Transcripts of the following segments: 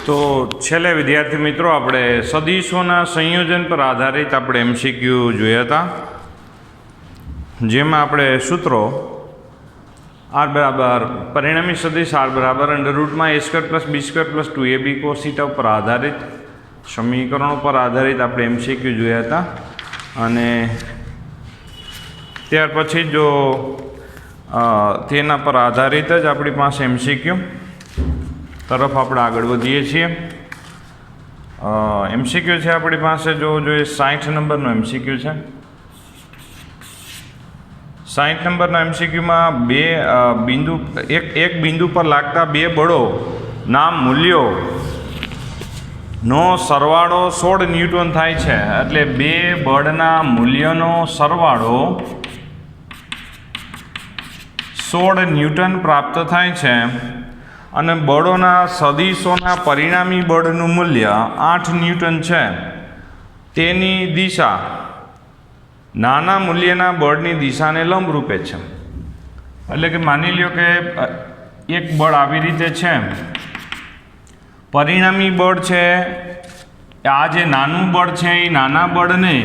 તો છેલ્લે વિદ્યાર્થી મિત્રો આપણે સદીશોના સંયોજન પર આધારિત આપણે એમસીક્યુ જોયા હતા, જેમાં આપણે સૂત્રો આર બરાબર પરિણામી સદીશ આર બરાબર અંડરરૂટમાં a square plus B square plus 2ab cos θ પર આધારિત સમીકરણો પર આધારિત આપણે એમસીક્યુ જોયા હતા. અને ત્યાર પછી જો તેના પર આધારિત જ આપણી પાસે એમસીક્યુ તરફ આપણે આગળ વધીએ છીએ. એમસીક્યુ છે આપણી પાસે જો જોઈએ 60 નંબરનો એમસીક્યુ છે. 60 નંબરના એમસીક્યુમાં એક બિંદુ પર લાગતા બે બળોના મૂલ્યોનો સરવાળો 16 ન્યૂટન થાય છે. એટલે બે બળના મૂલ્યનો સરવાળો 16 ન્યૂટન પ્રાપ્ત થાય છે. અને બળોના સદીશોના પરિણામી બળનું મૂલ્ય 8 ન્યૂટન છે. તેની દિશા નાના મૂલ્યના બળની દિશાને લંબરૂપે છે. એટલે કે માની લ્યો કે એક બળ આવી રીતે છે, પરિણામી બળ છે આ જે નાનું બળ છે એ નાના બળને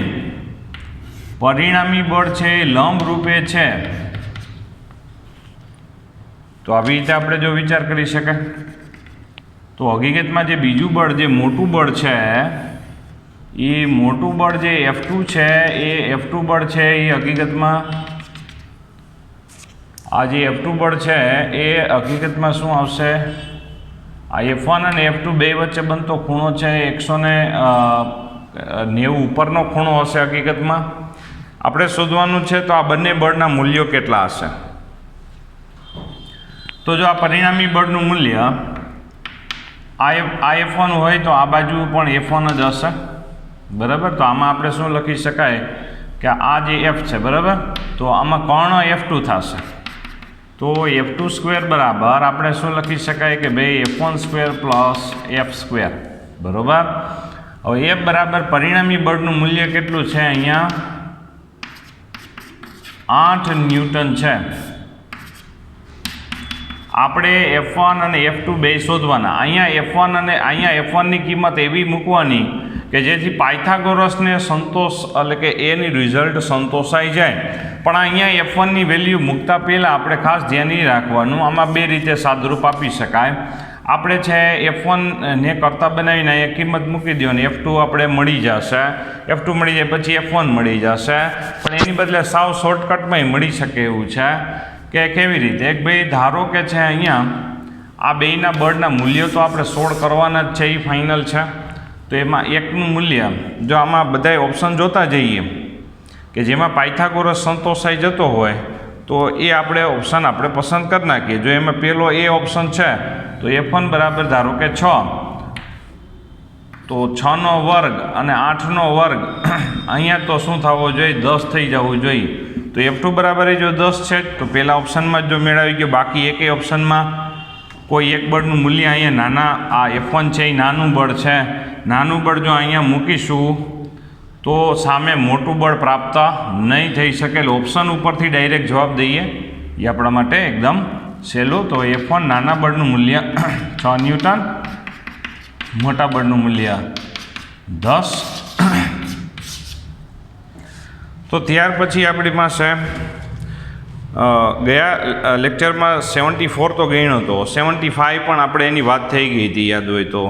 પરિણામી બળ છે એ લંબરૂપે છે. તો આવી રીતે આપણે જો વિચાર કરી શકાય તો હકીકતમાં જે બીજું બળ જે મોટું બળ છે એ મોટું બળ જે F2 છે એ F2 બળ છે એ હકીકતમાં આ જે F2 બળ છે એ હકીકતમાં શું આવશે, આ F1 અને F2 બે વચ્ચે બનતો ખૂણો છે 190 ઉપરનો ખૂણો હશે. હકીકતમાં આપણે શોધવાનું છે તો આ બંને બળના મૂલ્યો કેટલા હશે. તો જો આ પરિણામી બળનું મૂલ્ય આ F1 હોય તો આ બાજુ પણ F1 જ હશે, બરાબર. તો આમાં આપણે શું લખી શકાય કે આ જે F છે, બરાબર, તો આમાં કર્ણ F2 થશે. તો F2 સ્ક્વેર બરાબર આપણે શું લખી શકાય કે ભાઈ F1 square plus F square, બરાબર. હવે F બરાબર પરિણામી બળનું મૂલ્ય કેટલું છે, અહીંયા 8 ન્યૂટન છે. આપણે F1 અને F2 બે શોધવાના. અહીંયા F1 અને અહીંયા F1ની કિંમત એવી મૂકવાની કે જેથી પાયથાગોરસને સંતોષ એટલે કે એની રિઝલ્ટ સંતોષાઈ જાય. પણ અહીંયા F1ની વેલ્યુ મૂકતા પહેલાં આપણે ખાસ ધ્યાન એ રાખવાનું, આમાં બે રીતે સાદરૂપ આપી શકાય. આપણે છે F1ને કરતાં બનાવીને અહીંયા કિંમત મૂકી દો અને F2 આપણે મળી જશે. F2 મળી જાય પછી F1 મળી જશે. પણ એની બદલે સાવ શોર્ટકટમાં મળી શકે એવું છે કે કેવી રીતે, એક ભાઈ ધારો કે છે અહીંયા આ બેયના બળના મૂલ્યો તો આપણે 16 કરવાના જ છે, એ ફાઇનલ છે. તો એમાં એકનું મૂલ્ય જો આમાં બધાય ઓપ્શન જોતા જઈએ કે જેમાં પાયથાગોરસ સંતોષાઈ જતો હોય તો એ આપણે ઓપ્શન આપણે પસંદ કરી નાખીએ. જો એમાં પહેલો એ ઓપ્શન છે તો F1 બરાબર ધારો કે 6, તો 6નો વર્ગ અને 8નો વર્ગ અહીંયા તો શું થવો જોઈએ, 10 થઈ જવું જોઈએ. તો F2 બરાબર જો 10 છે તો પહેલા ઓપ્શનમાં જો મેળવી ગયો, બાકી એકેય ઓપ્શનમાં કોઈ એક બળનું મૂલ્ય અહીંયા નાના આ F1 છે એ નાનું બળ છે, નાનું બળ જો અહીંયા મૂકીશું તો સામે મોટું બળ પ્રાપ્ત નહીં થઈ શકે. ઓપ્શન ઉપરથી ડાયરેક્ટ જવાબ દઈએ એ આપણા માટે એકદમ સહેલું. તો F1 નાના બળનું મૂલ્ય 6 ન્યૂટન, મોટા બળનું મૂલ્ય 10. તો ત્યાર પછી આપણી પાસે ગયા લેક્ચરમાં 74 તો ગણ્યો હતો, 75 પણ આપણે એની વાત થઈ ગઈ હતી યાદ હોય તો.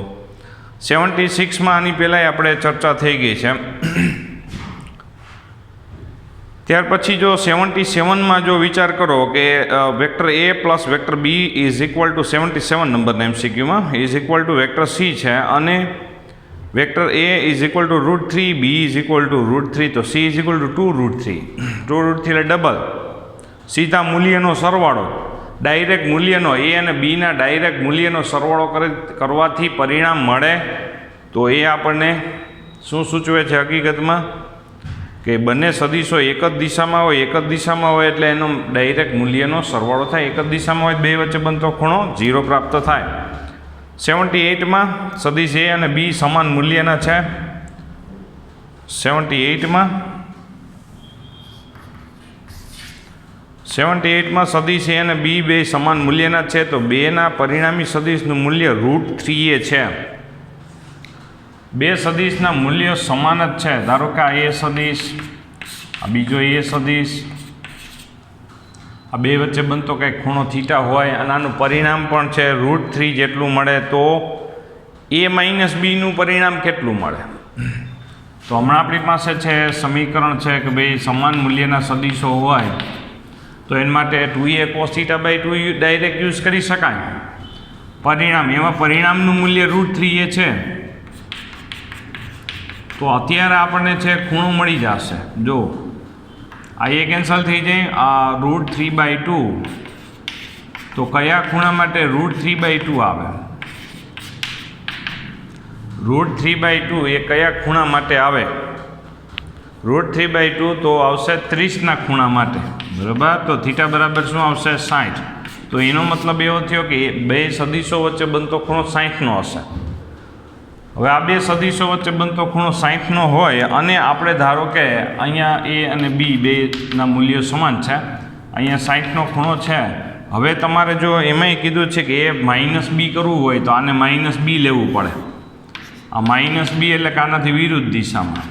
76માં આની પહેલાંય આપણે ચર્ચા થઈ ગઈ છે. ત્યાર પછી જો 77માં જો વિચાર કરો કે vector A plus vector B is equal to 77 નંબરના એમસીક્યુમાં is equal to vector C છે અને vector A is equal to √3, B is equal to √3, તો C ઇઝ ઇક્વલ ટુ 2√3. 2√3 એટલે ડબલ સીધા મૂલ્યનો સરવાળો, ડાયરેક્ટ મૂલ્યનો A અને Bના ડાયરેક્ટ મૂલ્યનો સરવાળો કરવાથી પરિણામ મળે. તો એ આપણને શું સૂચવે છે હકીકતમાં કે બંને સદીશો એક જ દિશામાં હોય, એક જ દિશામાં હોય એટલે એનો ડાયરેક્ટ મૂલ્યનો સરવાળો થાય. એક જ દિશામાં હોય બે વચ્ચે બનતો ખૂણો 0 પ્રાપ્ત થાય. 78માં સદીશ A અને B સમાન મૂલ્યના છે. 78માં સદીશ A અને B બે સમાન મૂલ્યના છે. તો બેના પરિણામી સદીશનું મૂલ્ય √3a છે. બે સદિશના મૂલ્યો સમાન જ છે. ધારો કે આ એ સદિશ, આ બીજો એ સદિશ, આ બે વચ્ચે બનતો કંઈક ખૂણો થીટા હોય અને આનું પરિણામ પણ છે √3 જેટલું મળે, તો a માઇનસ બીનું પરિણામ કેટલું મળે? તો હમણાં આપણી પાસે છે સમીકરણ છે કે ભાઈ સમાન મૂલ્યના સદિશો હોય તો એના માટે 2a cos θ/2 ડાયરેક્ટ યુઝ કરી શકાય. પરિણામ, એમાં પરિણામનું મૂલ્ય √3a છે, તો અત્યારે આપણને છે ખૂણો મળી જશે. જો આ એ કેન્સલ થઈ જાય, આ √3/2, તો કયા ખૂણા માટે √3/2 આવે? √3/2 એ કયા ખૂણા માટે આવે? √3/2 તો આવશે 30ના ખૂણા માટે, બરાબર. તો થીટા બરાબર શું આવશે? 60. તો એનો મતલબ એવો થયો કે બે સદિશો વચ્ચે બનતો ખૂણો 60નો હશે. હવે આ બે સદિશો વચ્ચે બનતો ખૂણો 60નો હોય અને આપણે ધારો કે અહીંયા a અને b બેના મૂલ્યો સમાન છે, અહીંયા 60નો ખૂણો છે. હવે તમારે જો એમાંય કીધું છે કે a માઇનસ b કરવું હોય તો આને માઇનસ b લેવું પડે. આ માઇનસ b એટલે કે આનાથી વિરુદ્ધ દિશામાં.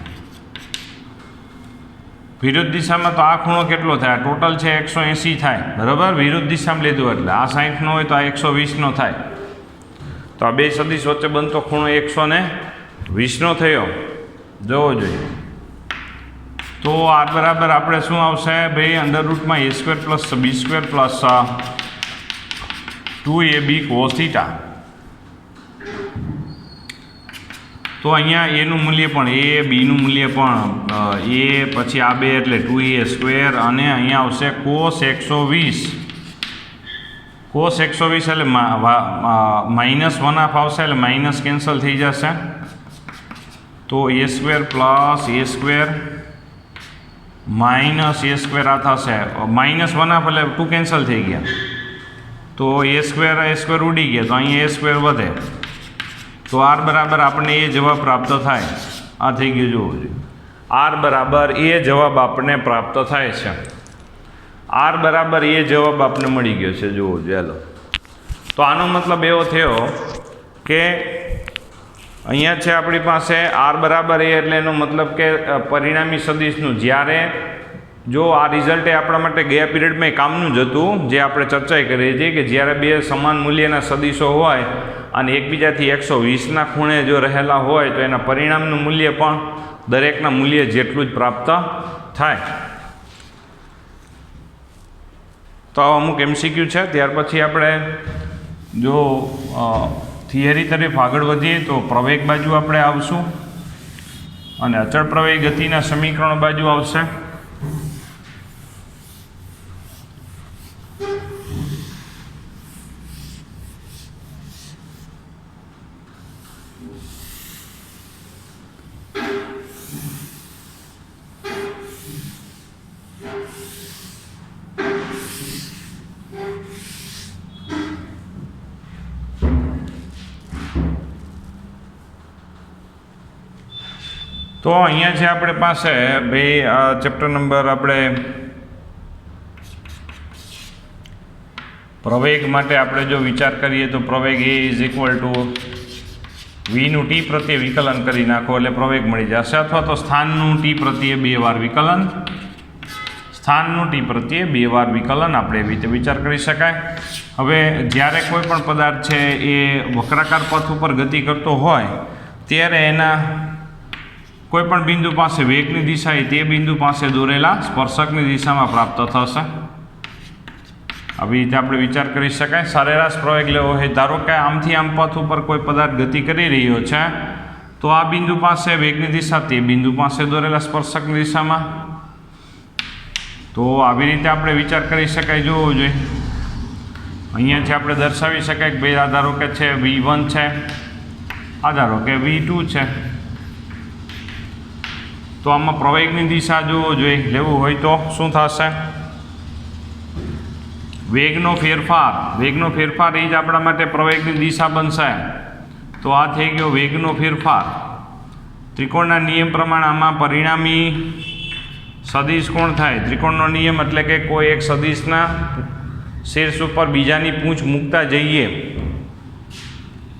વિરુદ્ધ દિશામાં તો આ ખૂણો કેટલો થાય? ટોટલ છે 180 થાય, બરાબર. વિરુદ્ધ દિશામાં લીધું એટલે આ 60નો હોય તો આ 120નો થાય. તો આ બે સદિશ વચ્ચે બનતો ખૂણો 120નો થયો, જોવો જોઈએ. તો r બરાબર આપણે શું આવશે ભાઈ? √a² + b² + 2ab cos θ. તો અહીંયા એનું મૂલ્ય પણ a, બીનું મૂલ્ય પણ a, પછી આ બે એટલે 2a² અને અહીંયા આવશે cos 120. cos 120 એટલે -1/2 આવશે, એટલે માઇનસ કેન્સલ થઈ જશે. તો a² + a² માઇનસ a² આ થશે, -1/2 એટલે 2 કેન્સલ થઈ ગયા. તો a² ઉડી ગયા, તો અહીંયા a² વધે. તો r બરાબર આપણને એ જવાબ પ્રાપ્ત થાય. આ થઈ ગયું, જોવું જોઈએ. r બરાબર એ જવાબ આપણને પ્રાપ્ત થાય છે. r બરાબર એ જવાબ આપણને મળી ગયો છે, જોવો જોઈએ. હાલો, તો આનો મતલબ એવો થયો કે અહીંયા છે આપણી પાસે r બરાબર એ, એટલે એનો મતલબ કે પરિણામી સદિશનું જ્યારે જો આ રિઝલ્ટ એ આપણા માટે ગયા પિરિયડમાં કામનું જ હતું, જે આપણે ચર્ચા કરીએ છીએ કે જ્યારે બે સમાન મૂલ્યના સદિશો હોય અને એકબીજાથી 120ના ખૂણે જો રહેલા હોય તો એના પરિણામનું મૂલ્ય પણ દરેકના મૂલ્ય જેટલું જ પ્રાપ્ત થાય. તો અમુક MCQ છે. ત્યાર પછી આપણે જો થિયરી તરફ આગળ વધીએ તો પ્રવેગ બાજુ આપણે આવશું અને અચળ પ્રવેગ ગતિના સમીકરણ બાજુ આવશે. તો અહીંયા છે આપણે પાસે ભાઈ ચેપ્ટર નંબર આપણે પ્રવેગ માટે આપણે જો વિચાર કરીએ તો પ્રવેગ a = v નું t પ્રત્યે વિકલન કરી નાખો એટલે પ્રવેગ મળી જશે, અથવા તો સ્થાનનું t પ્રત્યે 2 વાર વિકલન, સ્થાનનું t પ્રત્યે 2 વાર વિકલન આપણે એવી રીતે વિચાર કરી શકાય. હવે જ્યારે કોઈ પણ પદાર્થ છે એ વક્રાકાર પથ ઉપર ગતિ કરતો હોય ત્યારે એના કોઈ પણ બિંદુ પાસે વેગની દિશા એ તે બિંદુ પાસે દોરેલા સ્પર્શકની દિશામાં પ્રાપ્ત થશે. આવી રીતે આપણે વિચાર કરી શકાય. સરેરાશ પ્રવેગ લેવો હોય, ધારો કે આમથી આમ પથ ઉપર કોઈ પદાર્થ ગતિ કરી રહ્યો છે તો આ બિંદુ પાસે વેગની દિશા તે બિંદુ પાસે દોરેલા સ્પર્શકની દિશામાં. તો આવી રીતે આપણે વિચાર કરી શકાય, જોવું જોઈએ. અહીંયાથી આપણે દર્શાવી શકાય કે ભાઈ આ ધારો કે છે v1 છે, આ ધારો કે v2 છે. તો આમાં પ્રવેગની દિશા જોવો જોઈએ, લેવું હોય તો શું થશે? વેગનો ફેરફાર એ જ આપણા માટે પ્રવેગની દિશા બનશે. તો આ થઈ ગયો વેગનો ફેરફાર. ત્રિકોણના નિયમ પ્રમાણે આમાં પરિણામી સદિશ કોણ થાય? ત્રિકોણનો નિયમ એટલે કે કોઈ એક સદિશના શીર્ષ ઉપર બીજાની પૂંછ મૂકતા જઈએ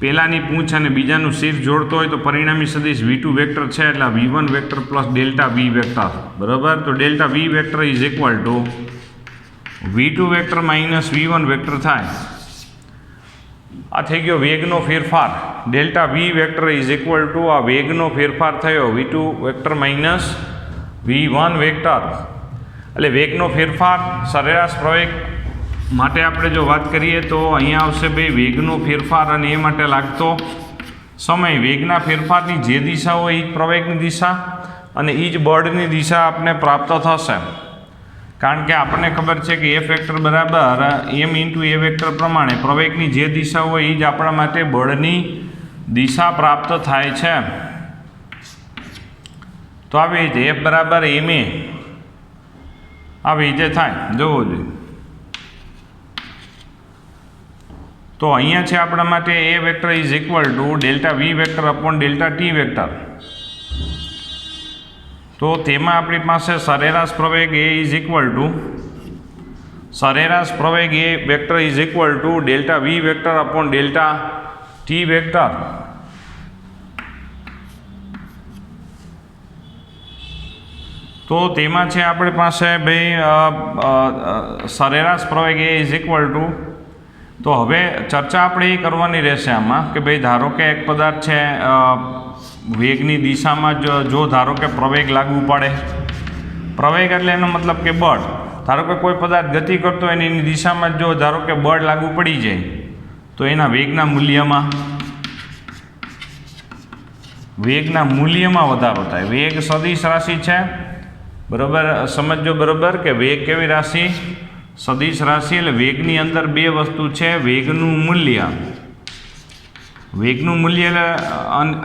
પહેલાની પૂંછ અને બીજાનું શીર જોડતો હોય તો પરિણામી સદિશ v2 વેક્ટર છે એટલે v1 vector plus delta v vector, બરાબર. તો delta v vector is equal two v2 vector minus v1 vector થાય. આ થઈ ગયો વેગનો ફેરફાર. Delta v vector is equal two આ વેગનો ફેરફાર થયો v2 vector minus v1 vector, એટલે વેગનો ફેરફાર. સરેરાશ પ્રવેગ માટે આપણે જો વાત કરીએ તો અહીંયા આવશે ભાઈ વેગનો ફેરફાર અને એ માટે લાગતો સમય. વેગના ફેરફારની જે દિશા હોય એ જ પ્રવેગની દિશા અને એ જ બળની દિશા આપણને પ્રાપ્ત થશે, કારણ કે આપણને ખબર છે કે એફ વેક્ટર બરાબર એમ ઇન્ટુ એ વેક્ટર પ્રમાણે પ્રવેગની જે દિશા હોય એ જ આપણા માટે બળની દિશા પ્રાપ્ત થાય છે. તો આવી રીતે એફ બરાબર એમ એ આવી રીતે થાય. જોવો જોઈએ. તો અહીંયા છે આપણા માટે a vector is equal to delta v vector upon delta t vector. તો તેમાં આપણી પાસે સરેરાશ પ્રવેગ એ ઇઝ ઇક્વલ ટુ સરેરાશ પ્રવેગ a vector is equal to delta v vector upon delta t vector. તો તેમાં છે આપણી પાસે ભાઈ સરેરાશ પ્રવેગ એ ઇઝ ઇક્વલ ટુ, તો હવે ચર્ચા આપણે એ કરવાની રહેશે આમાં કે ભાઈ ધારો કે એક પદાર્થ છે વેગની દિશામાં જો ધારો કે પ્રવેગ લાગુ પડે, પ્રવેગ એટલે એનો મતલબ કે બળ. ધારો કે કોઈ પદાર્થ ગતિ કરતો હોય એની દિશામાં જો ધારો કે બળ લાગુ પડી જાય તો એના વેગના મૂલ્યમાં વધારો થાય. વેગ સદિશ રાશિ છે, બરાબર. સમજો બરાબર કે વેગ કેવી રાશિ? સદિશ રાશિ. એટલે વેગની અંદર બે વસ્તુ છે. વેગનું મૂલ્ય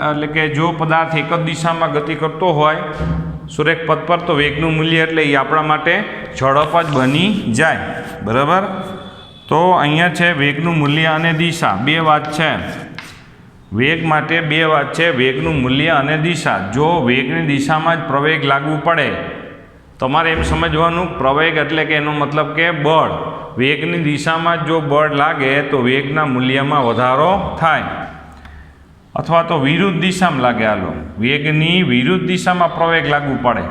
એટલે કે જો પદાર્થ એક જ દિશામાં ગતિ કરતો હોય સુરેખ પથ પર તો વેગનું મૂલ્ય એટલે એ આપણા માટે ઝડપ જ બની જાય, બરાબર. તો અહીંયા છે વેગનું મૂલ્ય અને દિશા, બે વાત છે. વેગ માટે બે વાત છે, વેગનું મૂલ્ય અને દિશા. જો વેગની દિશામાં જ પ્રવેગ લાગુ પડે, તમારે એમ સમજવાનું પ્રવેગ એટલે કે એનો મતલબ કે બળ. વેગની દિશામાં જો બળ લાગે તો વેગના મૂલ્યમાં વધારો થાય, અથવા તો વિરુદ્ધ દિશામાં લાગે. હાલો, વેગની વિરુદ્ધ દિશામાં પ્રવેગ લાગુ પડે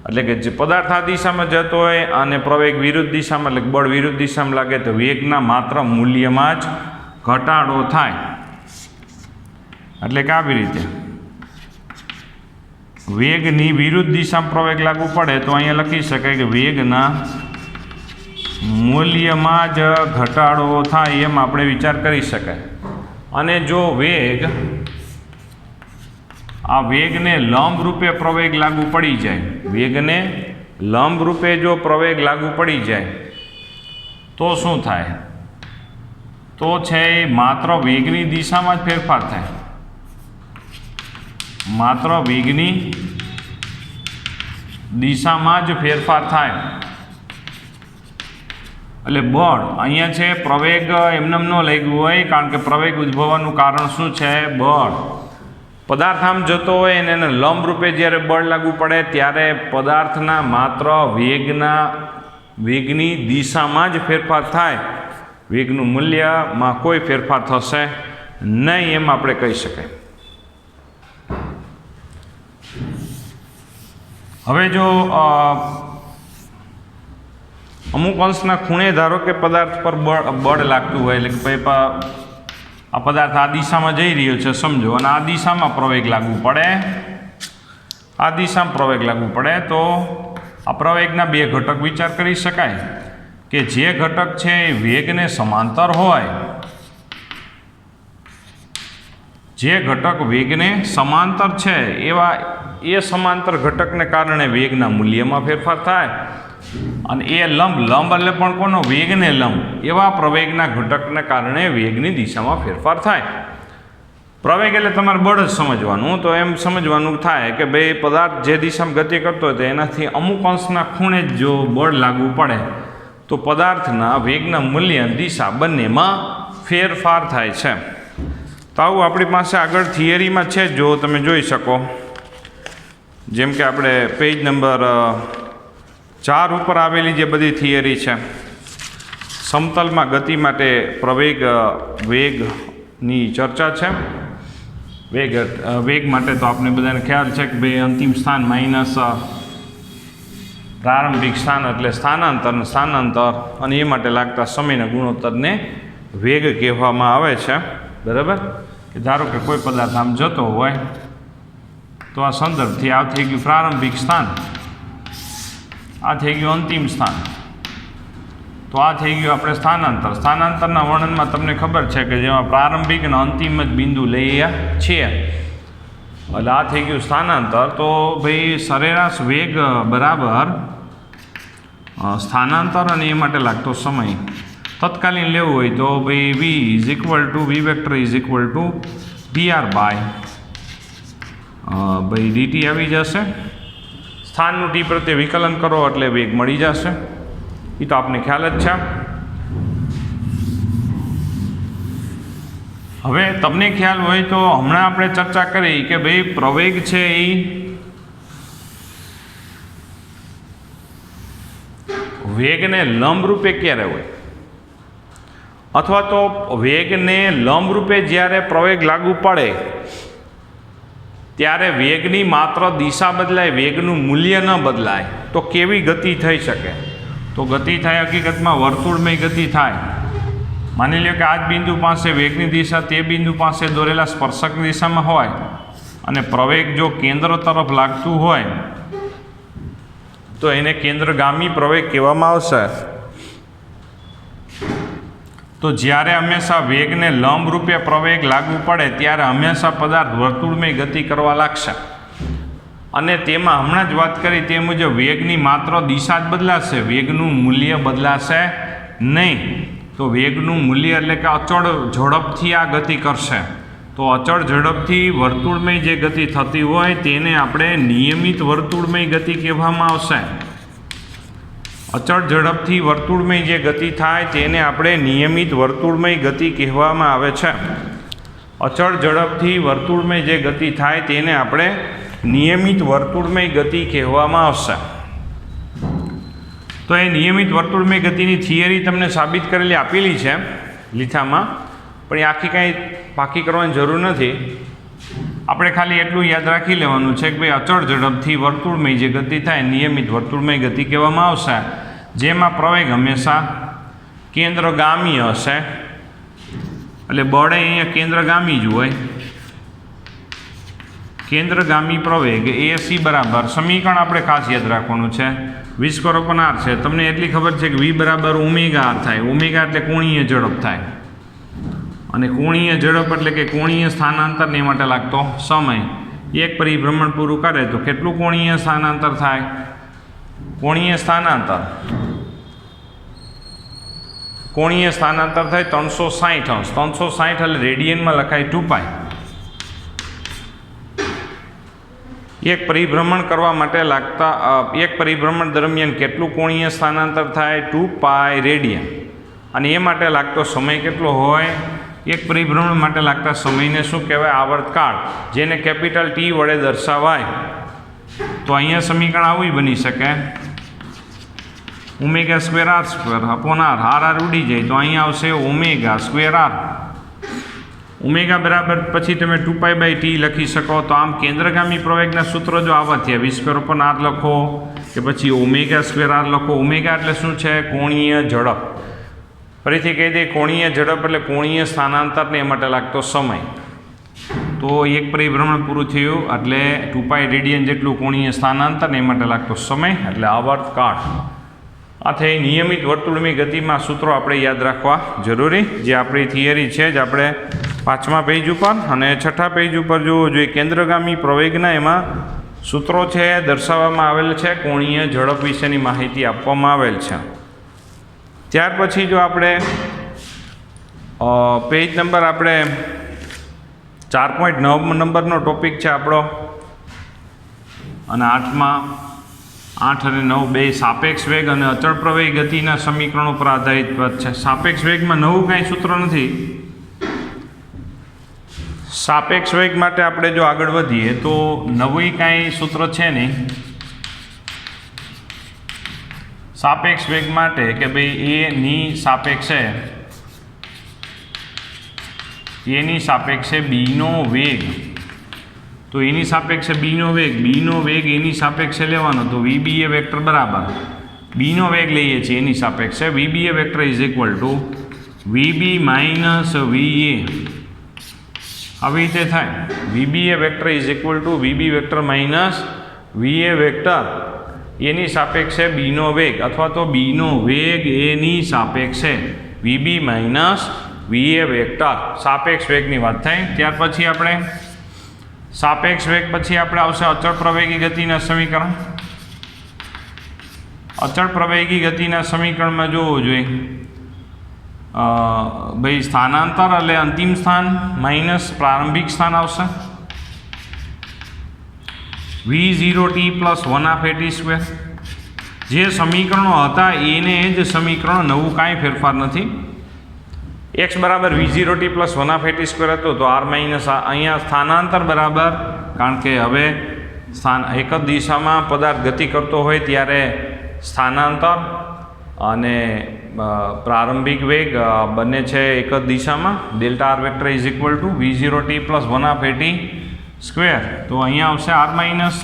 એટલે કે જે પદાર્થ આ દિશામાં જતો હોય અને પ્રવેગ વિરુદ્ધ દિશામાં એટલે બળ વિરુદ્ધ દિશામાં લાગે તો વેગના માત્ર મૂલ્યમાં જ ઘટાડો થાય. એટલે કે આવી રીતે વેગની વિરુદ્ધ દિશામાં પ્રવેગ લાગુ પડે તો અહીંયા લખી શકાય કે વેગના મૂલ્યમાં જ ઘટાડો થાય, એમ આપણે વિચાર કરી શકાય. અને જો આ વેગને લંબ રૂપે પ્રવેગ લાગુ પડી જાય, વેગને લંબ રૂપે જો પ્રવેગ લાગુ પડી જાય તો શું થાય? તો છે માત્ર વેગની દિશામાં જ ફેરફાર થાય, માત્ર વેગની દિશામાં જ ફેરફાર થાય. એટલે બળ અહીંયા છે પ્રવેગ એમને ન લાગ્યું હોય, કારણ કે પ્રવેગ ઉદ્ભવવાનું કારણ શું છે? બળ. પદાર્થ આમ જતો હોય અને એને લંબ રૂપે જ્યારે બળ લાગુ પડે ત્યારે પદાર્થના માત્ર વેગની દિશામાં જ ફેરફાર થાય, વેગનું મૂલ્યમાં કોઈ ફેરફાર થશે નહીં, એમ આપણે કહી શકાય. હવે જો અમુક અંશના ખૂણે ધારો કે પદાર્થ પર બળ લાગતું હોય, એટલે કે ભાઈ આ પદાર્થ આ દિશામાં જઈ રહ્યો છે સમજો, અને આ દિશામાં પ્રવેગ લાગુ પડે, આ દિશામાં પ્રવેગ લાગુ પડે તો આ પ્રવેગના બે ઘટક વિચાર કરી શકાય કે જે ઘટક છે એ વેગને સમાંતર હોય, જે ઘટક વેગને સમાંતર છે એ સમાંતર ઘટકને કારણે વેગના મૂલ્યમાં ફેરફાર થાય, અને એ લંબ એટલે પણ કોનો? વેગને લંબ એવા પ્રવેગના ઘટકને કારણે વેગની દિશામાં ફેરફાર થાય. પ્રવેગ એટલે તમારે બળ જ સમજવાનું. તો એમ સમજવાનું થાય કે ભાઈ પદાર્થ જે દિશામાં ગતિ કરતો હોય તો એનાથી અમુક અંશના ખૂણે જો બળ લાગુ પડે તો પદાર્થના વેગના મૂલ્ય દિશા બંનેમાં ફેરફાર થાય છે. તો આવું આપણી પાસે આગળ થિયરીમાં છે, જો તમે જોઈ શકો. જેમ કે આપણે પેજ નંબર 4 ઉપર આવેલી જે બધી થિયરી છે, સમતલમાં ગતિ માટે પ્રવેગ, વેગ ની ચર્ચા છે. વેગ માટે તો આપણે બધાને ખ્યાલ છે કે ભાઈ અંતિમ સ્થાન માઇનસ પ્રારંભિક સ્થાન એટલે સ્થાનાંતર અને એ માટે લાગતા સમયના ગુણોત્તરને વેગ કહેવામાં આવે છે. બરાબર, કે ધારો કે કોઈ પદાર્થ આમ જતો હોય તો આ સંદર્ભથી આ થઈ ગયું પ્રારંભિક સ્થાન, આ થઈ ગયું અંતિમ સ્થાન, તો આ થઈ ગયું આપણે સ્થાનાંતરના વર્ણનમાં તમને ખબર છે કે જેમાં પ્રારંભિક અને અંતિમ જ બિંદુ લઈએ છીએ એટલે આ થઈ ગયું સ્થાનાંતર. તો ભાઈ સરેરાશ વેગ બરાબર સ્થાનાંતર અને એ માટે લાગતો સમય. તત્કાલીન લેવું હોય તો ભાઈ v is equal to v vector is equal to pr by ભાઈ dt આવી જશે. સ્થાનનું t પ્રત્યે વિકલન કરો એટલે વેગ મળી જશે, એ તો આપને ખ્યાલ જ છે. હવે તમને ખ્યાલ હોય તો હમણાં આપણે ચર્ચા કરી કે ભાઈ પ્રવેગ છે એ વેગને લંબ રૂપે ક્યારે હોય, અથવા તો વેગને લંબ રૂપે જ્યારે પ્રવેગ લાગુ પડે ત્યારે વેગની માત્ર દિશા બદલાય, વેગનું મૂલ્ય ન બદલાય તો કેવી ગતિ થઈ શકે? તો ગતિ થાય હકીકતમાં વર્તુળમય ગતિ થાય. માની લો કે આ જ બિંદુ પાસે વેગની દિશા તે બિંદુ પાસે દોરેલા સ્પર્શક દિશામાં હોય અને પ્રવેગ જો કેન્દ્ર તરફ લાગતું હોય તો એને કેન્દ્રગામી પ્રવેગ કહેવામાં આવશે. તો જ્યારે હંમેશા વેગને લંબ રૂપે પ્રવેગ લાગુ પડે ત્યારે હંમેશા પદાર્થ વર્તુળમય ગતિ કરવા લાગશે. અને તેમાં હમણાં જ વાત કરી તે મુજબ વેગની માત્ર દિશા જ બદલાશે, વેગનું મૂલ્ય બદલાશે નહીં. તો વેગનું મૂલ્ય એટલે કે અચળ ઝડપથી આ ગતિ કરશે. તો અચળ ઝડપથી વર્તુળમય જે ગતિ થતી હોય તેને આપણે નિયમિત વર્તુળમય ગતિ કહેવામાં આવશે. અચળ ઝડપથી વર્તુળમય જે ગતિ થાય તેને આપણે નિયમિત વર્તુળમય ગતિ કહેવામાં આવે છે. અચળ ઝડપથી વર્તુળમય જે ગતિ થાય તેને આપણે નિયમિત વર્તુળમય ગતિ કહેવામાં આવશે. તો એ નિયમિત વર્તુળમય ગતિની થિયરી તમને સાબિત કરેલી આપેલી છે લીથામાં, પણ એ આખી કાંઈ પાકી કરવાની જરૂર નથી. આપણે ખાલી એટલું યાદ રાખી લેવાનું છે કે ભાઈ અચળ ઝડપથી વર્તુળમય જે ગતિ થાય નિયમિત વર્તુળમય ગતિ કહેવામાં આવશે, જેમાં પ્રવેગ હંમેશા કેન્દ્રગામી હશે. એટલે બળ અહીંયા કેન્દ્રગામી જ હોય. કેન્દ્રગામી પ્રવેગ AC બરાબર સમીકરણ આપણે ખાસ યાદ રાખવાનું છે, v²/r છે. તમને એટલી ખબર છે કે v બરાબર ω/r થાય. ઓમેગા એટલે કોણીય ઝડપ થાય, અને કોણીય ઝડપ એટલે કે કોણીય સ્થાનાંતરને માટે લાગતો સમય. એક પરિભ્રમણ પૂરું કરે તો કેટલું કોણીય સ્થાનાંતર થાય? કોણીય સ્થાનાંતર થાય 360 અંશ. 360 એટલે રેડિયનમાં લખાય 2π. એક પરિભ્રમણ કરવા માટે લાગતા એક પરિભ્રમણ દરમિયાન કેટલું કોણીય સ્થાનાંતર થાય? 2π રેડિયન. અને એ માટે લાગતો સમય કેટલો હોય? એક પરિભ્રમણ માટે લાગતા સમયને શું કહેવાય? આવર્તકાળ, જેને કેપિટલ T વડે દર્શાવાય. તો અહીંયા સમીકરણ આવું બની શકે, ω²r² ઉડી જાય તો અહીંયા આવશે ω²r. ઓમેગા બરાબર પછી તમે 2π/T લખી શકો. તો આમ કેન્દ્રગામી પ્રવેગના સૂત્રો જો આવા થયા, v²/r લખો કે પછી ω²r લખો. ઓમેગા એટલે શું છે? કોણીય ઝડપ. ફરીથી કહી દઈએ, કોણીય ઝડપ એટલે કોણીય સ્થાનાંતરને એ માટે લાગતો સમય. તો એક પરિભ્રમણ પૂરું થયું એટલે 2π રેડિયન જેટલું કોણીય સ્થાનાંતરને એ માટે લાગતો સમય એટલે આવર્તકાળ. આ થઈ નિયમિત વર્તુળમય ગતિમાં સૂત્રો આપણે યાદ રાખવા જરૂરી, જે આપણી થિયરી છે જ આપણે 5મા પેજ ઉપર અને 6ઠા પેજ ઉપર જોવું જોઈએ. કેન્દ્રગામી પ્રવેગના એમાં સૂત્રો છે દર્શાવવામાં આવેલ છે, કોણીય ઝડપ વિશેની માહિતી આપવામાં આવેલ છે. ત્યાર પછી જો આપણે પેજ નંબર આપણે 4.9 નંબરનો ટોપિક છે આપણો, અને 8 અને 9 બે સાપેક્ષ વેગ અને અચળ પ્રવેગ ગતિના સમીકરણો પર આધારિત પદ છે. સાપેક્ષ વેગમાં નવું કાંઈ સૂત્ર નથી. સાપેક્ષ વેગ માટે આપણે જો આગળ વધીએ તો નવું કાંઈ સૂત્ર છે નહીં. સાપેક્ષ વેગ માટે કે ભાઈ એની સાપેક્ષે એની સાપેક્ષે બીનો વેગ, તો એની સાપેક્ષે બીનો વેગ એની સાપેક્ષે લેવાનો, તો વીબી એ વેક્ટર બરાબર બીનો વેગ લઈએ છીએ એની સાપેક્ષે, VB A vector is equal to VB minus VA, આવી રીતે થાય. VB A vector is equal to VB vector minus VA vector એની સાપેક્ષે બીનો વેગ, અથવા તો બીનો વેગ એની સાપેક્ષે વીબી માઇનસ વીએ વેક્ટર, સાપેક્ષ વેગની વાત થઈ. ત્યાર પછી આપણે સાપેક્ષ વેગ પછી આપણે આવશે અચળ પ્રવેગી ગતિના સમીકરણ. અચળ પ્રવેગી ગતિના સમીકરણમાં જોવું જોઈએ ભાઈ સ્થાનાંતર એટલે અંતિમ સ્થાન માઇનસ પ્રારંભિક સ્થાન આવશે, v0t પ્લસ 1/t². જે સમીકરણો હતા એને જ સમીકરણો, નવું કાંઈ ફેરફાર નથી. x બરાબર v0t પ્લસ 1/t² હતો, તો r માઇનસ અહીંયા સ્થાનાંતર બરાબર, કારણ કે હવે એક જ દિશામાં પદાર્થ ગતિ કરતો હોય ત્યારે સ્થાનાંતર અને પ્રારંભિક વેગ બંને છે એક જ દિશામાં. Delta R vector is equal to v0t plus 1/t². તો અહીંયા આવશે r માઇનસ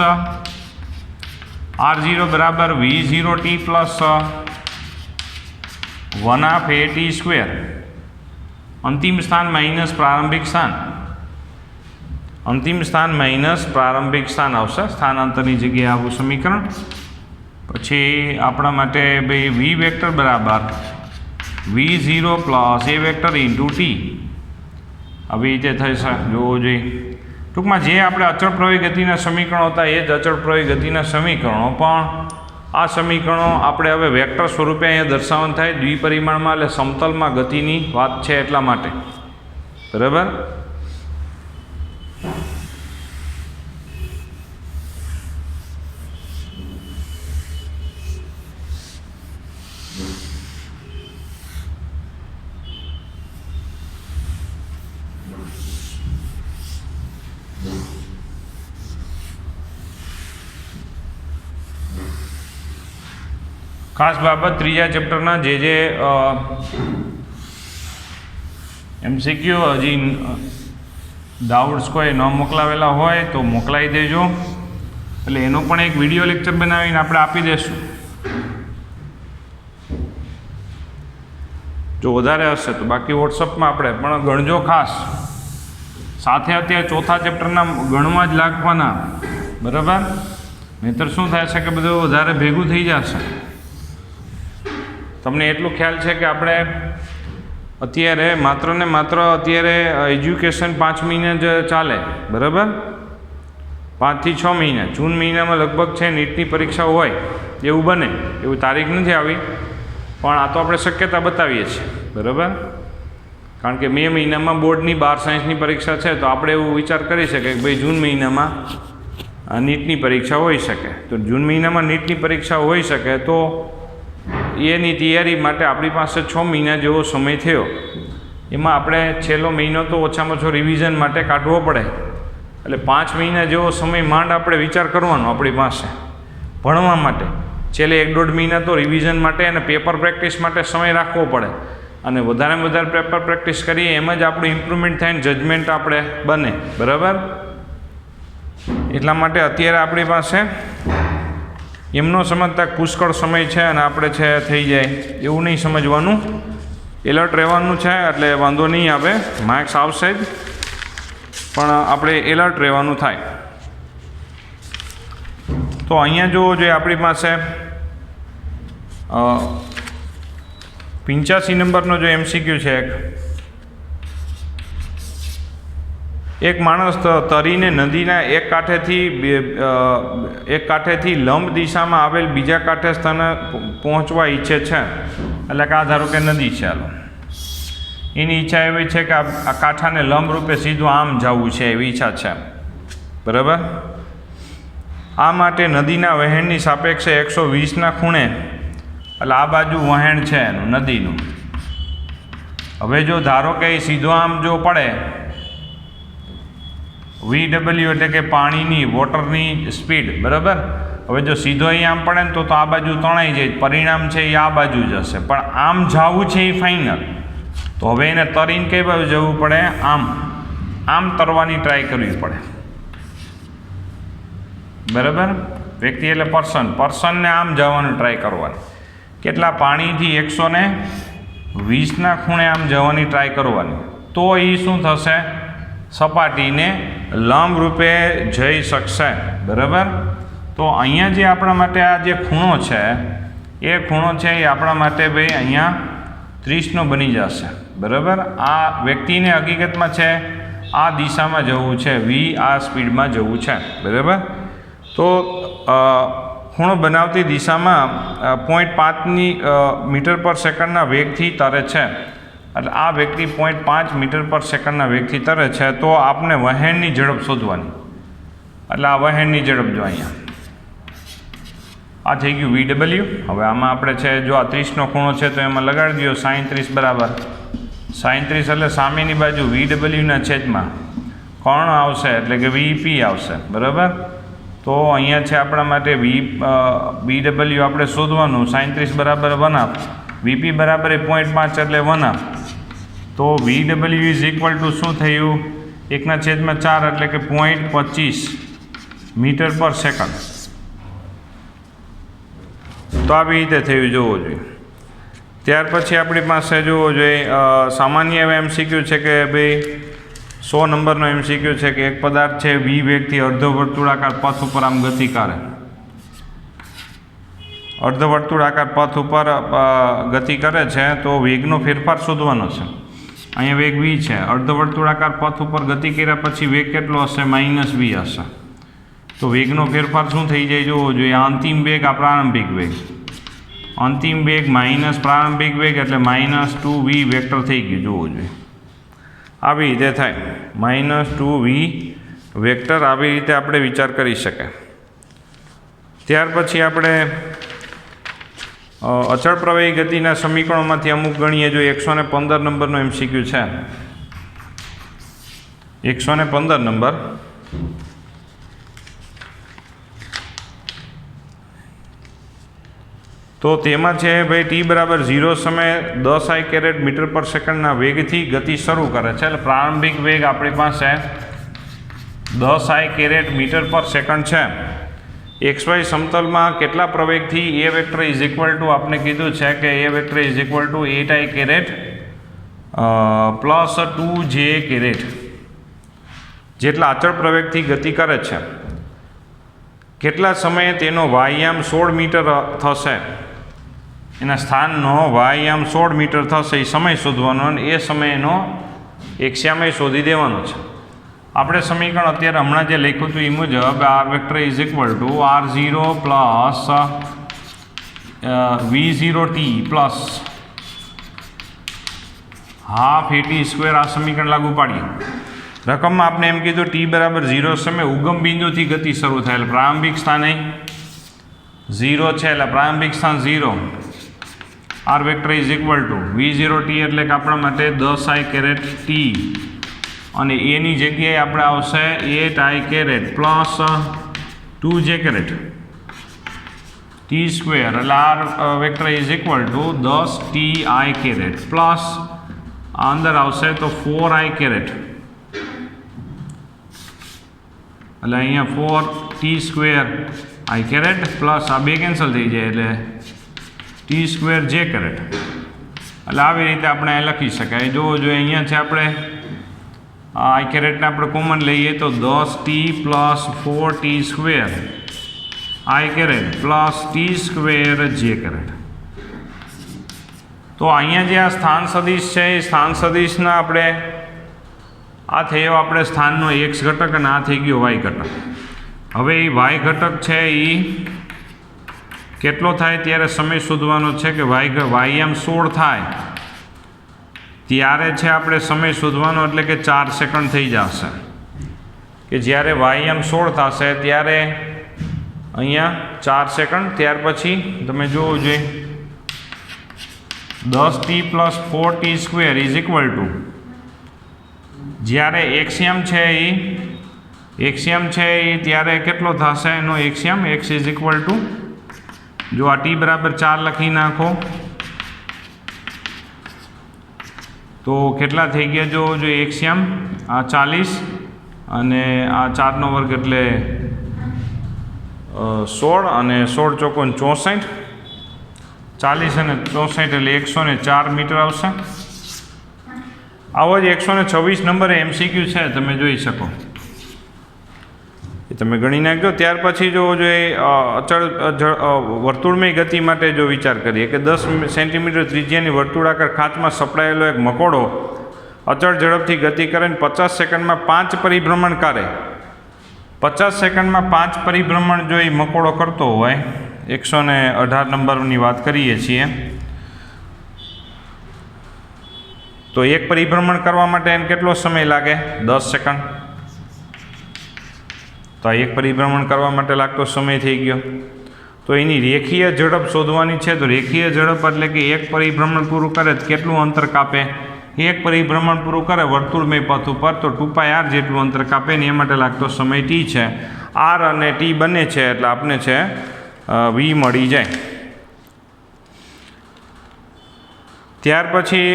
r0 બરાબર v0t પ્લસ 1/t². અંતિમ સ્થાન માઇનસ પ્રારંભિક સ્થાન, અંતિમ સ્થાન માઇનસ પ્રારંભિક સ્થાન આવશે સ્થાનાંતરની જગ્યાએ આવું સમીકરણ. પછી આપણા માટે ભાઈ વી વેક્ટર બરાબર v0 પ્લસ એ વેક્ટર ઇન્ટુ ટી, આવી રીતે થશે, જોવો જોઈએ. ટૂંકમાં જે આપણે અચળ પ્રવેગ ગતિના સમીકરણો હતા એ જ અચળ પ્રવેગ ગતિના સમીકરણો, પણ આ સમીકરણો આપણે હવે વેક્ટર સ્વરૂપે અહીંયા દર્શાવવાનું થાય દ્વિપરિમાણમાં, એટલે સમતલમાં ગતિની વાત છે એટલા માટે, બરાબર. ખાસ બાબત ત્રીજા ચેપ્ટરના જે MCQ હજી ડાઉટ્સ કોઈ ન મોકલાવેલા હોય તો મોકલાવી દેજો, એટલે એનો પણ એક વિડીયો લેક્ચર બનાવીને આપણે આપી દઈશું. જો વધારે હશે તો બાકી વોટ્સઅપમાં આપણે પણ ગણજો ખાસ, સાથે અત્યારે ચોથા ચેપ્ટરના ગણવા જ લાગવાના, બરાબર. નહીંતર શું થાય છે કે બધું વધારે ભેગું થઈ જશે. તમને એટલું ખ્યાલ છે કે આપણે અત્યારે માત્ર ને માત્ર અત્યારે એજ્યુકેશન 5 મહિના જ ચાલે, બરાબર. 5 થી 6 મહિના, જૂન મહિનામાં લગભગ છે નીટની પરીક્ષાઓ હોય એવું બને, એવું તારીખ નથી આવી, પણ આ તો આપણે શક્યતા બતાવીએ છીએ, બરાબર. કારણ કે મે મહિનામાં બોર્ડની 12 સાયન્સની પરીક્ષા છે, તો આપણે એવું વિચાર કરી શકીએ કે ભાઈ જૂન મહિનામાં નીટની પરીક્ષા હોઈ શકે. તો જૂન મહિનામાં નીટની પરીક્ષા હોઈ શકે તો એની તૈયારી માટે આપણી પાસે 6 મહિના જેવો સમય થયો. એમાં આપણે છેલ્લો મહિનો તો ઓછામાં ઓછો રિવિઝન માટે કાઢવો પડે, એટલે 5 મહિના જેવો સમય માંડ આપણે વિચાર કરવાનો આપણી પાસે ભણવા માટે. છેલ્લે 1-1.5 મહિના તો રિવિઝન માટે અને પેપર પ્રેક્ટિસ માટે સમય રાખવો પડે, અને વધારેમાં વધારે પેપર પ્રેક્ટિસ કરીએ એમ જ આપણું ઇમ્પ્રુવમેન્ટ થાય ને જજમેન્ટ આપણે બને, બરાબર. એટલા માટે અત્યારે આપણી પાસે એમનો સમજતા પુષ્કળ સમય છે અને આપણે છે થઈ જાય એવું નહીં સમજવાનું, એલર્ટ રહેવાનું છે. એટલે વાંધો નહીં આવે, માર્ક્સ આવશે જ, પણ આપણે એલર્ટ રહેવાનું થાય. તો અહીંયા જોવો જોઈએ આપણી પાસે 85 નંબરનો જો MCQ છે, એક માણસ તરીને નદીના એક કાંઠેથી લંબ દિશામાં આવેલ બીજા કાંઠે સ્થાને પહોંચવા ઈચ્છે છે. એટલે કે આ ધારો કે નદી છે, હાલો, એની ઈચ્છા એવી છે કે આ કાંઠાને લંબ રૂપે સીધું આમ જવું છે, એવી ઈચ્છા છે, બરાબર. આ માટે નદીના વહેણની સાપેક્ષે 120ના ખૂણે, એટલે આ બાજુ વહેણ છે એનું નદીનું. હવે જો ધારો કે એ સીધો આમ જો પડે, VW એટલે કે પાણીની વોટરની સ્પીડ, બરાબર. હવે જો સીધો અહીં આમ પડે ને તો આ બાજુ તણાઈ જાય, પરિણામ છે એ આ બાજુ જ હશે, પણ આમ જવું છે એ ફાઇનલ. તો હવે એને તરીને કઈ બાજુ જવું પડે? આમ તરવાની ટ્રાય કરવી પડે, બરાબર? વ્યક્તિ એટલે પર્સનને આમ જવાનું ટ્રાય કરવાની. કેટલા? પાણીથી 120ના ખૂણે આમ જવાની ટ્રાય કરવાની. તો એ શું થશે? સપાટીને લંબ રૂપે જઈ શકશે, બરાબર? તો અહીંયા જે આપણા માટે આ જે ખૂણો છે એ ખૂણો છે એ આપણા માટે ભાઈ અહીંયા 30નો બની જશે, બરાબર? આ વ્યક્તિને હકીકતમાં છે આ દિશામાં જવું છે, આ સ્પીડમાં જવું છે, બરાબર? તો ખૂણો બનાવતી દિશામાં 0.5 મીટર પર સેકન્ડના વેગથી તરે છે. એટલે આ વ્યક્તિ 0.5 મીટર પર સેકન્ડના વેગથી તરે છે. તો આપણે વહેણની ઝડપ શોધવાની. એટલે આ વહેણની ઝડપ જો અહીંયા આ થઈ ગયું VW. હવે આમાં આપણે છે જો આ 30નો ખૂણો છે તો એમાં લગાડી દો sin 30 બરાબર sin 30 એટલે સામેની બાજુ VWના છેદમાં કોણ આવશે એટલે કે VP આવશે, બરાબર? તો અહીંયા છે આપણા માટે BW આપણે શોધવાનું. sin 30 બરાબર 1/2, VP બરાબર 0.5 એટલે 1/2. તો VW ઇઝ ઇક્વલ ટુ શું થયું? 1/4 એટલે કે 0.25 મીટર પર સેકન્ડ. તો આવી રીતે થયું, જોવો જોઈએ. ત્યાર પછી આપણી પાસે જોવો જોઈએ સામાન્ય એવા MCQ છે કે ભાઈ 100 નંબરનો MCQ છે કે એક પદાર્થ છે v વેગથી અર્ધ વર્તુળાકાર પથ ઉપર આમ ગતિ કરે. અર્ધ વર્તુળાકાર પથ ઉપર ગતિ કરે છે તો વેગનો ફેરફાર શોધવાનો છે. અહીંયા વેગ v છે. અર્ધ વર્તુળાકાર પથ ઉપર ગતિ કર્યા પછી વેગ કેટલો હશે? -v હશે. તો વેગનો ફેરફાર શું થઈ જાય જોવો જોઈએ. અંતિમ વેગ આ પ્રારંભિક વેગ, અંતિમ વેગ માઇનસ પ્રારંભિક વેગ એટલે -2v વેક્ટર થઈ ગયું, જોવો જોઈએ. આવી રીતે થાય -2v વેક્ટર. આવી રીતે આપણે વિચાર કરી શકાય. ત્યાર પછી આપણે અચળ પ્રવાહી ગતિના સમીકરણોમાંથી અમુક ગણીએ. જો 115 નંબરનો MCQ છે, 115 નંબર. તો તેમાં છે ભાઈ t બરાબર 0 સમયે 10 I કેરેટ મીટર પર સેકન્ડના વેગથી ગતિ શરૂ કરે છે. એટલે પ્રારંભિક વેગ આપણી પાસે 10 I caret meter per second છે. XY સમતલમાં કેટલા પ્રવેગથી A vector is equal to આપણે કીધું છે કે A vector is equal to 8 I caret plus 2J caret જેટલા અચળ પ્રવેગથી ગતિ કરે છે. કેટલા સમયે તેનો વાયામ 16 મીટર થશે? એના સ્થાનનો વાયામ 16 મીટર થશે એ સમય શોધવાનો અને એ સમયનો એકસ્યામય શોધી દેવાનો છે. આપણે સમીકરણ અત્યારે હમણાં જે લખ્યું હતું એ મુજબ r vector is equal two r0 plus v0t plus half AT square આ સમીકરણ લાગુ પાડીએ. રકમમાં આપણે એમ કીધું t બરાબર 0 સમયે ઉગમ બિંદુથી ગતિ શરૂ થાય. એટલે પ્રારંભિક સ્થાન અહીં 0 છે એટલે પ્રારંભિક સ્થાન 0. r vector is equal to v0t એટલે કે આપણા માટે 10 I કેરેટ t અને એની જગ્યાએ આપણે આવશે 8 I caret plus 2J caret t square એટલે r vector is equal to 10 t I caret plus અંદર આવશે તો 4 I કેરેટ એટલે અહીંયા 4 t square I caret plus આ બે કેન્સલ થઈ જાય એટલે t સ્ક્વેર J કેરેટ. એટલે આવી રીતે આપણે લખી શકાય. જોવો જોઈએ અહીંયા છે આપણે I કેરેટને આપણે કોમન લઈએ તો 10t plus 4t square I caret plus t square J caret. તો અહીંયા જે આ સ્થાન સદિશ છે એ સ્થાન સદિશના આપણે આ થયો આપણે સ્થાનનો x ઘટક અને આ થઈ ગયો y ઘટક. હવે એ y ઘટક છે એ કેટલો થાય ત્યારે સમય શોધવાનો છે કે વાયામ 16 થાય ત્યારે છે આપણે સમય શોધવાનો એટલે કે 4 સેકન્ડ થઈ જશે. કે જ્યારે વાયામ 16 થશે ત્યારે અહીંયા 4 સેકન્ડ. ત્યાર પછી તમે જોવો જોઈએ 10t plus 4t square is equal two જ્યારે એક્સિયમ છે એ ત્યારે કેટલો થશે એનો Axiom x is equal two જો આ t બરાબર 4 લખી નાખો તો કેટલા થઈ ગયા જો 1 શ્યામ, આ 40 અને આ 4નો વર્ગ એટલે 16 અને 16 ચોકોન 64, 40 અને 64 એટલે 104 મીટર આવશે. આવો જ 126 નંબરે MCQ છે, તમે જોઈ શકો, એ તમે ગણી નાખજો. ત્યાર પછી જો અચળ વર્તુળમય ગતિ માટે જો વિચાર કરીએ કે 10 સેન્ટીમીટર ત્રિજ્યાની વર્તુળાકાર ખાંચમાં સપડાયેલો એક મકોડો અચળ ઝડપથી ગતિ કરે ને 50 સેકન્ડમાં 5 પરિભ્રમણ કરે. 50 સેકન્ડમાં 5 પરિભ્રમણ જો એ મકોડો કરતો હોય, 118 નંબરની વાત કરીએ છીએ, તો એક પરિભ્રમણ કરવા માટે એને કેટલો સમય લાગે? 10 સેકન્ડ. તો આ એક પરિભ્રમણ કરવા માટે લાગતો સમય થઈ ગયો. તો એની રેખીય ઝડપ શોધવાની છે. તો રેખીય ઝડપ એટલે કે એક પરિભ્રમણ પૂરું કરે તો કેટલું અંતર કાપે? એક પરિભ્રમણ પૂરું કરે વર્તુળમય પથ ઉપર તો 2πr જેટલું અંતર કાપે ને એ માટે લાગતો સમય t છે. r અને t બંને છે એટલે આપણે છે v મળી જાય. ત્યાર પછી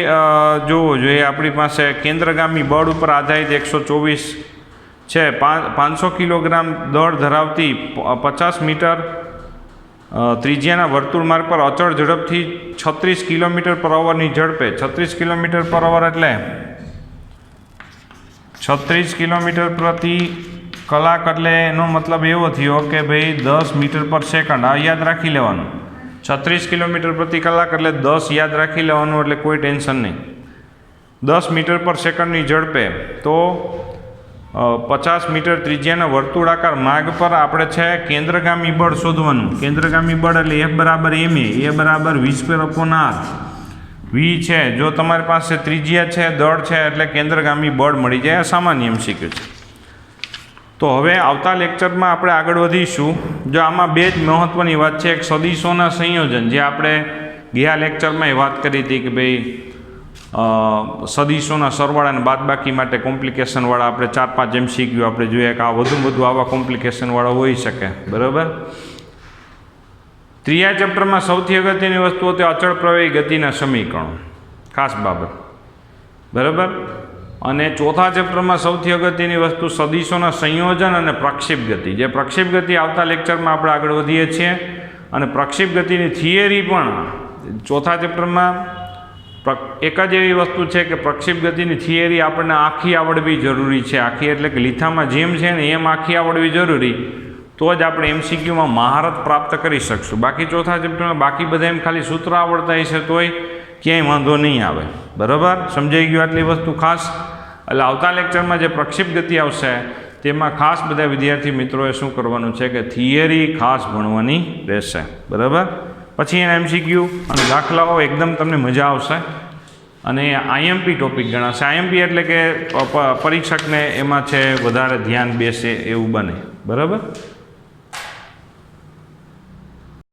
જોવો જોઈએ આપણી પાસે કેન્દ્રગામી બળ ઉપર આધારિત 124 છે. 500 કિલોગ્રામ દળ ધરાવતી 50 મીટર ત્રિજ્યાના વર્તુળ માર્ગ પર અચળ ઝડપથી 36 કિલોમીટર પર અવરની ઝડપે, 36 કિલોમીટર પર અવર એટલે 36 કિલોમીટર પ્રતિ કલાક, એટલે એનો મતલબ એવો થયો કે ભાઈ 10 મીટર પર સેકન્ડ. આ યાદ રાખી લેવાનું. 36 કિલોમીટર પ્રતિ કલાક એટલે 10 યાદ રાખી લેવાનું, એટલે કોઈ ટેન્શન નહીં. 10 મીટર પર સેકન્ડની ઝડપે તો 50 મીટર ત્રિજ્યાના વર્તુળાકાર માર્ગ પર આપણે છે કેન્દ્રગામી બળ શોધવાનું. કેન્દ્રગામી બળ એટલે F બરાબર ma, a બરાબર v²/r. v છે જો તમારી પાસે ત્રિજ્યા છે, દળ છે એટલે કેન્દ્રગામી બળ મળી જાય. સામાન્ય MCQ છે. તો હવે આવતા લેક્ચરમાં આપણે આગળ વધીશું. જો આમાં બે જ મહત્ત્વની વાત છે. એક સદિશોના સંયોજન, જે આપણે ગયા લેક્ચરમાં વાત કરી હતી કે ભાઈ સદિશોના સરવાળા અને બાદબાકી માટે કોમ્પ્લિકેશનવાળા આપણે 4-5 MCQ આપણે જોઈએ કે આ વધુ આવા કોમ્પ્લિકેશનવાળા હોઈ શકે. બરાબર. ત્રીજા ચેપ્ટરમાં સૌથી અગત્યની વસ્તુઓ તે અચળ પ્રવાહી ગતિના સમીકરણો, ખાસ બાબત. બરાબર. અને ચોથા ચેપ્ટરમાં સૌથી અગત્યની વસ્તુ સદિશોના સંયોજન અને પ્રક્ષેપ ગતિ. જે પ્રક્ષેપ ગતિ આવતા લેક્ચરમાં આપણે આગળ વધીએ છીએ. અને પ્રક્ષેપ ગતિની થિયરી પણ ચોથા ચેપ્ટરમાં એક જ એવી વસ્તુ છે કે પ્રક્ષેપ ગતિની થિયરી આપણને આખી આવડવી જરૂરી છે. આખી એટલે કે લીથામાં જેમ છે ને એમ આખી આવડવી જરૂરી, તો જ આપણે MCQમાં મહારત પ્રાપ્ત કરી શકશું. બાકી ચોથા ચેપ્ટરમાં બાકી બધા એમ ખાલી સૂત્ર આવડતા હશે તોય ક્યાંય વાંધો નહીં આવે. બરાબર. સમજાઈ ગયું આટલી વસ્તુ ખાસ. એટલે આવતા લેક્ચરમાં જે પ્રક્ષેપ ગતિ આવશે તેમાં ખાસ બધા વિદ્યાર્થી મિત્રોએ શું કરવાનું છે કે થિયરી ખાસ ભણવાની રહેશે. બરાબર. પછી એના MCQ અને દાખલાઓ એકદમ તમને મજા આવશે અને IMP ટોપિક ગણાશે. IMP એટલે કે પરીક્ષકને એમાં છે વધારે ધ્યાન બેસે એવું બને. બરાબર.